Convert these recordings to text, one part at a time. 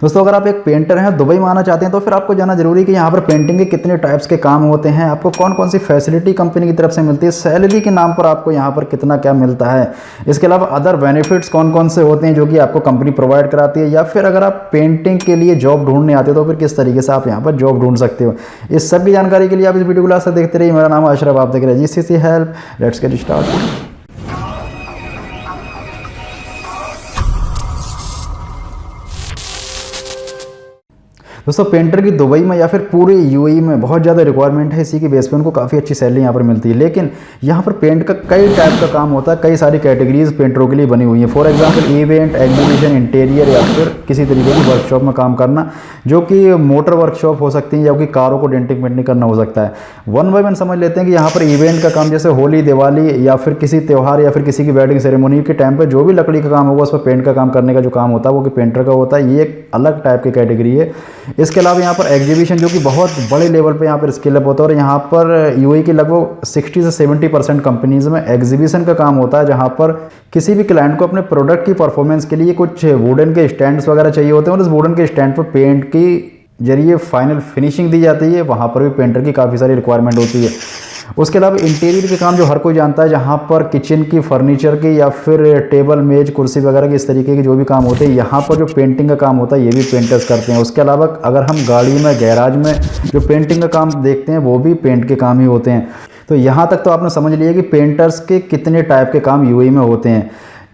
दोस्तों अगर आप एक पेंटर हैं, दुबई में आना चाहते हैं, तो फिर आपको जानना जरूरी है कि यहाँ पर पेंटिंग के कितने टाइप्स के काम होते हैं, आपको कौन कौन सी फैसिलिटी कंपनी की तरफ से मिलती है, सैलरी के नाम पर आपको यहाँ पर कितना क्या मिलता है, इसके अलावा अदर बेनिफिट्स कौन कौन से होते हैं जो कि आपको कंपनी प्रोवाइड कराती है, या फिर अगर आप पेंटिंग के लिए जॉब ढूंढने आते हो तो फिर किस तरीके से आप यहाँ पर जॉब ढूंढ सकते हो। इस सब की जानकारी के लिए आप इस वीडियो को लास्ट तक देखते रहिए। मेरा नाम अशरफ, आप देख रहे हैं GCC help. Let's get start. दोस्तों पेंटर की दुबई में या फिर पूरे यूएई में बहुत ज़्यादा रिक्वायरमेंट है, इसी की बेस पे उनको काफ़ी अच्छी सैलरी यहाँ पर मिलती है। लेकिन यहाँ पर पेंट का कई टाइप का काम होता है, कई सारी कैटेगरीज पेंटरों के लिए बनी हुई है। For example event, exhibition, interior या फिर किसी तरीके की वर्कशॉप में काम करना, जो कि मोटर वर्कशॉप हो सकती है या कि कारों को डेंटिंग पेंटिंग करना हो सकता है। वन बाय वन समझ लेते हैं कि यहाँ पर इवेंट का काम जैसे होली, दिवाली या फिर किसी त्यौहार या फिर किसी की वेडिंग सेरेमोनी के टाइम पर जो भी लकड़ी का काम होगा उस पर पेंट का काम करने का जो काम होता है वो कि पेंटर का होता है। ये एक अलग टाइप की कैटेगरी है। इसके अलावा यहाँ पर एग्जीबिशन, जो कि बहुत बड़े लेवल पे यहाँ पर स्केल अप होता है, और यहाँ पर यूएई के लगभग 60 से 70% कंपनीज में एग्जीबिशन का काम होता है, जहाँ पर किसी भी क्लाइंट को अपने प्रोडक्ट की परफॉर्मेंस के लिए कुछ वुडन के स्टैंड्स वगैरह चाहिए होते हैं, और इस वुडन के स्टैंड पर पेंट की जरिए फाइनल फिनिशिंग दी जाती है। वहाँ पर भी पेंटर की काफ़ी सारी रिक्वायरमेंट होती है। उसके अलावा इंटीरियर के काम जो हर कोई जानता है, जहाँ पर किचन की, फर्नीचर की या फिर टेबल, मेज, कुर्सी वगैरह की इस तरीके के जो भी काम होते हैं, यहाँ पर जो पेंटिंग का काम होता है ये भी पेंटर्स करते हैं। उसके अलावा अगर हम गाड़ी में, गैराज में जो पेंटिंग का काम देखते हैं वो भी पेंट के काम ही होते हैं। तो यहाँ तक तो आपने समझ लिया कि पेंटर्स के कितने टाइप के काम यूएई में होते हैं।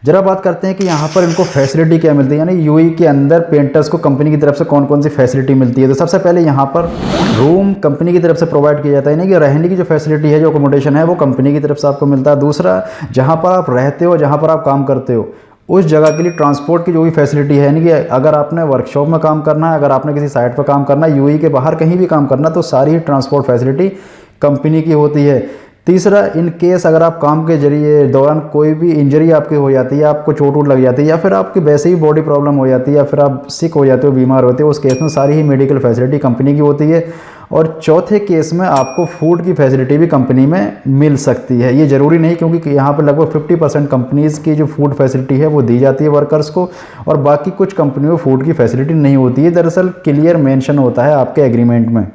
जरा बात करते हैं कि यहाँ पर इनको फैसिलिटी क्या मिलती है, यानी यूएई के अंदर पेंटर्स को कंपनी की तरफ से कौन कौन सी फैसिलिटी मिलती है। तो सबसे पहले यहाँ पर रूम कंपनी की तरफ से प्रोवाइड किया जाता है, यानी कि रहने की जो फैसिलिटी है, जो अकोमोडेशन है, वो कंपनी की तरफ से आपको मिलता है। दूसरा, जहाँ पर आप रहते हो, जहाँ पर आप काम करते हो, उस जगह के लिए ट्रांसपोर्ट की जो भी फैसिलिटी है, यानी कि अगर आपने वर्कशॉप में काम करना है, अगर आपने किसी साइट पर काम करना है, यूएई के बाहर कहीं भी काम करना, तो सारी ही ट्रांसपोर्ट फैसिलिटी कंपनी की होती है। तीसरा, इन केस अगर आप काम के जरिए दौरान कोई भी इंजरी आपकी हो जाती है, आपको चोट वोट लग जाती है, या फिर आपकी वैसे ही बॉडी प्रॉब्लम हो जाती है, या फिर आप सिक हो जाते हो, बीमार होते हो, उस केस में सारी ही मेडिकल फैसिलिटी कंपनी की होती है। और चौथे केस में आपको फूड की फैसिलिटी भी कंपनी में मिल सकती है। ये ज़रूरी नहीं, क्योंकि यहाँ पर लगभग 50% कंपनीज़ की जो फूड फैसिलिटी है वो दी जाती है वर्कर्स को, और बाकी कुछ कंपनियों में फूड की फैसिलिटी नहीं होती है। दरअसल क्लियर मेंशन होता है आपके एग्रीमेंट में।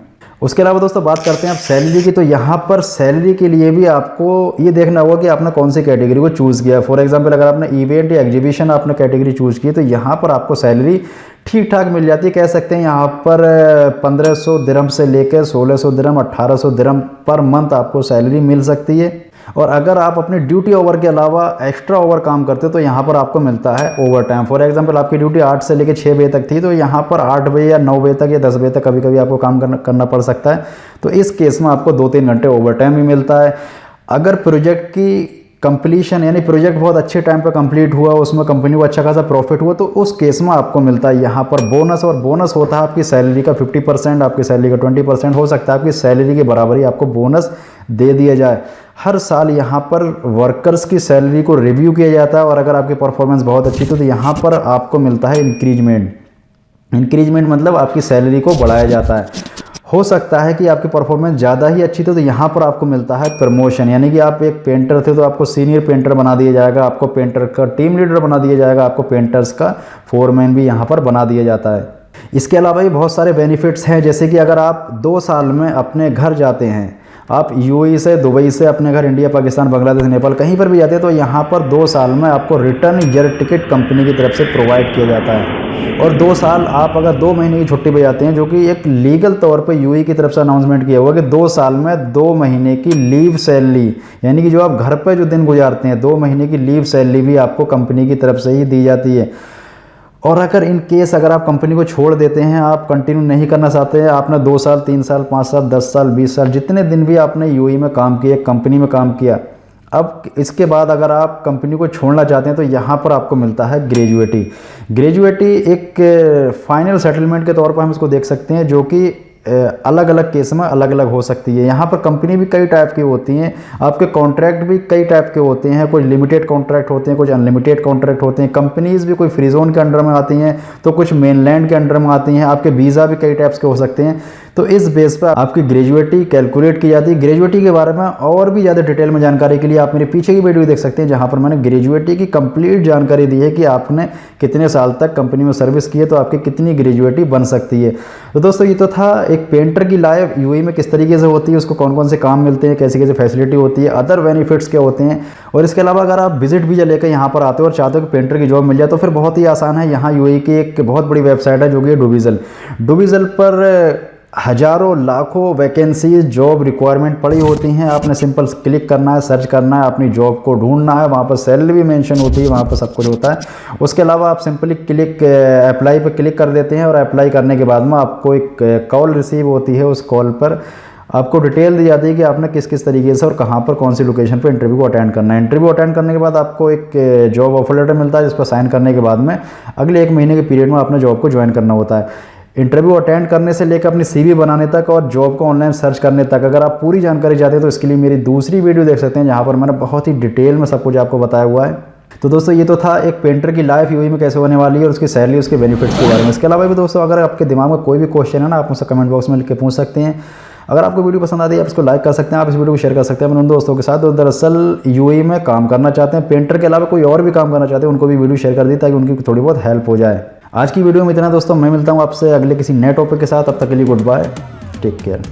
उसके अलावा दोस्तों बात करते हैं आप सैलरी की। तो यहाँ पर सैलरी के लिए भी आपको ये देखना होगा कि आपने कौन सी कैटेगरी को चूज़ किया। फॉर एग्जांपल अगर आपने इवेंट या एग्जीबिशन आपने कैटेगरी चूज़ की, तो यहाँ पर आपको सैलरी ठीक ठाक मिल जाती है। कह सकते हैं यहाँ पर 1500 दिरहम से लेकर 1600 दिरहम, 1800 दिरहम पर मंथ आपको सैलरी मिल सकती है। और अगर आप अपने ड्यूटी ओवर के अलावा एक्स्ट्रा ओवर काम करते हो तो यहाँ पर आपको मिलता है ओवर टाइम। फॉर एग्जांपल आपकी ड्यूटी 8 से लेकर 6 बजे तक थी, तो यहाँ पर 8 बजे या 9 बजे तक या 10 बजे तक कभी कभी आपको काम करना पड़ सकता है। तो इस केस में आपको 2-3 घंटे ओवर टाइम भी मिलता है। अगर प्रोजेक्ट की कंप्लीशन, यानी प्रोजेक्ट बहुत अच्छे टाइम पर कंप्लीट हुआ, उसमें कंपनी को अच्छा खासा प्रॉफिट हुआ, तो उस केस में आपको मिलता है यहाँ पर बोनस। और बोनस होता है आपकी सैलरी का 50%, आपकी सैलरी का 20% हो सकता है। आपकी सैलरी के बराबर ही आपको बोनस दे दिया जाए। हर साल यहाँ पर वर्कर्स की सैलरी को रिव्यू किया जाता है, और अगर आपकी परफॉर्मेंस बहुत अच्छी तो यहाँ पर आपको मिलता है इंक्रीजमेंट। इंक्रीजमेंट मतलब आपकी सैलरी को बढ़ाया जाता है। हो सकता है कि आपकी परफॉर्मेंस ज़्यादा ही अच्छी थी तो यहाँ पर आपको मिलता है प्रमोशन, यानी कि आप एक पेंटर थे तो आपको सीनियर पेंटर बना दिया जाएगा, आपको पेंटर का टीम लीडर बना दिया जाएगा, आपको पेंटर्स का फोरमैन भी यहाँ पर बना दिया जाता है। इसके अलावा भी बहुत सारे बेनिफिट्स हैं, जैसे कि अगर आप 2 साल में अपने घर जाते हैं, आप यूएई से, दुबई से अपने घर इंडिया, पाकिस्तान, बांग्लादेश, नेपाल कहीं पर भी जाते हैं, तो यहाँ पर 2 साल में आपको रिटर्न ईयर टिकट कंपनी की तरफ से प्रोवाइड किया जाता है। और 2 साल आप अगर 2 महीने की छुट्टी पे जाते हैं, जो कि एक लीगल तौर पे यूएई की तरफ से अनाउंसमेंट किया हुआ कि 2 साल में 2 महीने की लीव सैलरी, यानी कि जो आप घर पे जो दिन गुजारते हैं, 2 महीने की लीव सैलरी भी आपको कंपनी की तरफ से ही दी जाती है। और अगर इन केस अगर आप कंपनी को छोड़ देते हैं, आप कंटिन्यू नहीं करना चाहते हैं, आपने 2 साल, 3 साल, 5 साल, 10 साल, 20 साल, जितने दिन भी आपने यूएई में काम किया, कंपनी में काम किया, अब इसके बाद अगर आप कंपनी को छोड़ना चाहते हैं तो यहाँ पर आपको मिलता है ग्रेजुएटी। ग्रेजुएटी एक फाइनल सेटलमेंट के तौर पर हम इसको देख सकते हैं, जो कि अलग अलग केस में अलग अलग हो सकती है। यहाँ पर कंपनी भी कई टाइप की होती हैं, आपके कॉन्ट्रैक्ट भी कई टाइप के होते हैं, कुछ लिमिटेड कॉन्ट्रैक्ट होते हैं, कुछ अनलिमिटेड कॉन्ट्रैक्ट होते हैं। कंपनीज़ भी कोई फ्री जोन के अंडर में आती हैं तो कुछ मेनलैंड के अंडर में आती हैं। आपके वीज़ा भी कई टाइप्स के हो सकते हैं। तो इस बेस पर आपकी ग्रेजुएटी कैलकुलेट की जाती है। ग्रेजुएटी के बारे में और भी ज़्यादा डिटेल में जानकारी के लिए आप मेरे पीछे की वीडियो देख सकते हैं, जहाँ पर मैंने ग्रेजुएटी की कंप्लीट जानकारी दी है कि आपने कितने साल तक कंपनी में सर्विस की है तो आपकी कितनी ग्रेजुएटी बन सकती है। तो दोस्तों ये तो था एक पेंटर की लाइफ यूएई में किस तरीके से होती है, उसको कौन कौन से काम मिलते हैं, कैसे कैसे फैसिलिटी होती है, अदर बेनिफिट्स क्या होते हैं। और इसके अलावा अगर आप विजिट वीज़ा लेकर यहाँ पर आते हो और चाहते हो कि पेंटर की जॉब मिल जाए तो फिर बहुत ही आसान है। यहाँ यूएई की एक बहुत बड़ी वेबसाइट है जो कि डूविज़ल। डूविज़ल पर हज़ारों लाखों वैकेंसीज जॉब रिक्वायरमेंट पड़ी होती हैं। आपने सिंपल क्लिक करना है, सर्च करना है, अपनी जॉब को ढूंढना है। वहाँ पर सैलरी भी मेंशन होती है, वहाँ पर सब कुछ होता है। उसके अलावा आप सिंपली अप्लाई पर क्लिक कर देते हैं और अप्लाई करने के बाद में आपको एक कॉल रिसीव होती है। उस कॉल पर आपको डिटेल दी जाती है कि आपने किस किस तरीके से और कहाँ पर कौन सी लोकेशन पर इंटरव्यू को अटेंड करना है। इंटरव्यू अटेंड करने के बाद आपको एक जॉब ऑफर लेटर मिलता है, जिस पर साइन करने के बाद में अगले 1 महीने के पीरियड में आपने जॉब को ज्वाइन करना होता है। इंटरव्यू अटेंड करने से लेकर अपनी सीवी बनाने तक और जॉब को ऑनलाइन सर्च करने तक अगर आप पूरी जानकारी चाहते हैं तो इसके लिए मेरी दूसरी वीडियो देख सकते हैं, जहाँ पर मैंने बहुत ही डिटेल में सब कुछ आपको बताया हुआ है। तो दोस्तों ये तो था एक पेंटर की लाइफ यूएई में कैसे होने वाली है और उसकी सैलरी, उसके बेनिफिट्स के बारे में। इसके अलावा भी दोस्तों अगर आपके दिमाग में कोई भी क्वेश्चन है ना, आप मुझसे कमेंट बॉक्स में लिख के पूछ सकते हैं। अगर आपको वीडियो पसंद आती है आप इसको लाइक कर सकते हैं, आप इस वीडियो को शेयर कर सकते हैं अपने उन दोस्तों के साथ जो दरअसल यूएई में काम करना चाहते हैं, पेंटर के अलावा कोई और भी काम करना चाहते हैं, उनको भी वीडियो शेयर कर दी ताकि उनकी थोड़ी बहुत हेल्प हो जाए। आज की वीडियो में इतना दोस्तों, मैं मिलता हूँ आपसे अगले किसी नए टॉपिक के साथ। तब तक के लिए गुड बाय, टेक केयर।